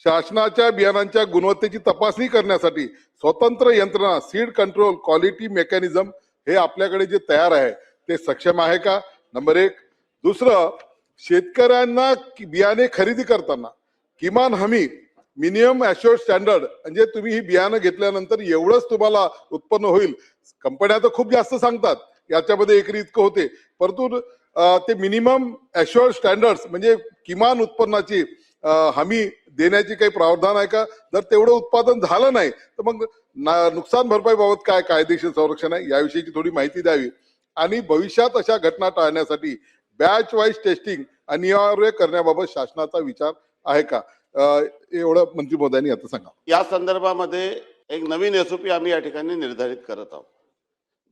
शासनाच्या बियाणांच्या गुणवत्तेची तपासणी करण्यासाठी स्वतंत्र यंत्रणा सीड कंट्रोल क्वालिटी मेकॅनिझम हे आपल्याकडे जे तयार आहे ते सक्षम आहे का? नंबर एक. दुसरं, शेतकऱ्यांना बियाणे खरेदी करताना किमान हमी मिनिमम ॲश्युअर्ड स्टँडर्ड म्हणजे तुम्ही ही बियाणं घेतल्यानंतर एवढंच तुम्हाला उत्पन्न होईल. कंपन्या तर खूप जास्त सांगतात याच्यामध्ये एकरी इतकं होते, परंतु ते मिनिमम ॲश्युअर्ड स्टँडर्ड्स म्हणजे किमान उत्पन्नाची हमी देण्याची काही प्रावधान आहे का? जर तेवढं उत्पादन झालं नाही तर मग नुकसान भरपाई बाबत काय कायदेशीर संरक्षण आहे याविषयीची थोडी माहिती द्यावी. आणि भविष्यात अशा घटना टाळण्यासाठी बॅच वाईज टेस्टिंग अनिवार्य करण्याबाबत शासनाचा विचार आहे का? एवढं मंत्री महोदयांनी आता सांगा. या संदर्भामध्ये एक नवीन एसओपी आम्ही या ठिकाणी निर्धारित करत आहोत,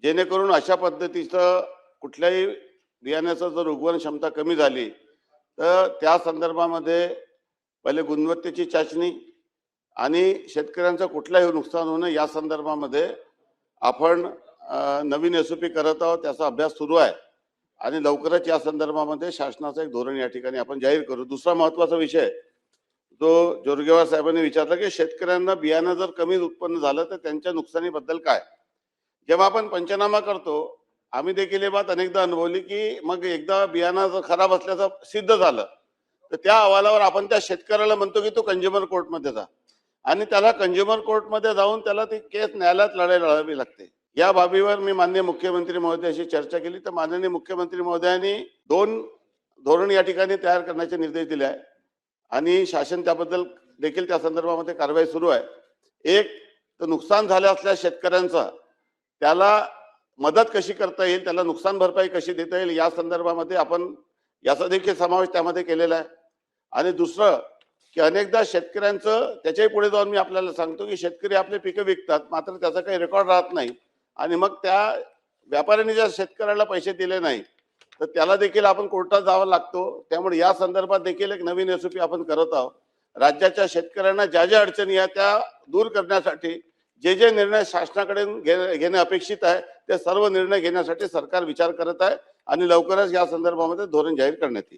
जेणेकरून अशा पद्धतीचं कुठल्याही बियाण्याचं जर उगवण क्षमता कमी झाली तर त्या संदर्भामध्ये पहिले गुणवत्तेची चाचणी आणि शेतकऱ्यांचं कुठलंही नुकसान होणं या संदर्भामध्ये आपण नवीन एसओपी करत आहोत. त्याचा अभ्यास सुरू आहे आणि लवकरच या संदर्भामध्ये शासनाचं एक धोरण या ठिकाणी आपण जाहीर करू. दुसरा महत्त्वाचा विषय जो जोरगेवार साहेबांनी विचारला की शेतकऱ्यांना बियाणं जर कमी उत्पन्न झालं तर त्यांच्या नुकसानीबद्दल काय? जेव्हा आपण पंचनामा करतो, आम्ही देखील ही बात अनेकदा अनुभवली की मग एकदा बियाणं जर खराब असल्याचं सिद्ध झालं तर त्या अहवालावर आपण त्या शेतकऱ्याला म्हणतो की तो कंझ्युमर कोर्टमध्ये जा आणि त्याला कंझ्युमर कोर्टमध्ये जाऊन त्याला ती केस न्यायालयात लढावी लागते. या बाबीवर मी माननीय मुख्यमंत्री महोदयाशी चर्चा केली तर माननीय मुख्यमंत्री महोदयांनी 2 धोरण या ठिकाणी तयार करण्याचे निर्देश दिले आहे आणि शासन त्याबद्दल देखील त्या संदर्भामध्ये कारवाई सुरू आहे. एक तर नुकसान झाले असल्या शेतकऱ्यांचा त्याला मदत कशी करता येईल, त्याला नुकसान भरपाई कशी देता येईल या संदर्भामध्ये आपण याचा देखील समावेश त्यामध्ये केलेला आहे. आणि दुसरं की अनेकदा शेतकऱ्यांचं त्याच्याही पुढे जाऊन मी आपल्याला सांगतो की शेतकरी आपले पिकं विकतात मात्र त्याचा काही रेकॉर्ड राहत नाही आणि मग त्या व्यापाऱ्यांनी जर शेतकऱ्याला पैसे दिले नाही तर त्याला देखील आपण कोर्टात जावं लागतो. त्यामुळे या संदर्भात देखील एक नवीन एसओपी आपण करत आहोत. राज्याच्या शेतकऱ्यांना ज्या ज्या अडचणी आहेत त्या दूर करण्यासाठी जे जे निर्णय शासनाकडे घेणे अपेक्षित आहे ते सर्व निर्णय घेण्यासाठी सरकार विचार करत आहे आणि लवकरच या संदर्भामध्ये धोरण जाहीर करण्यात येईल.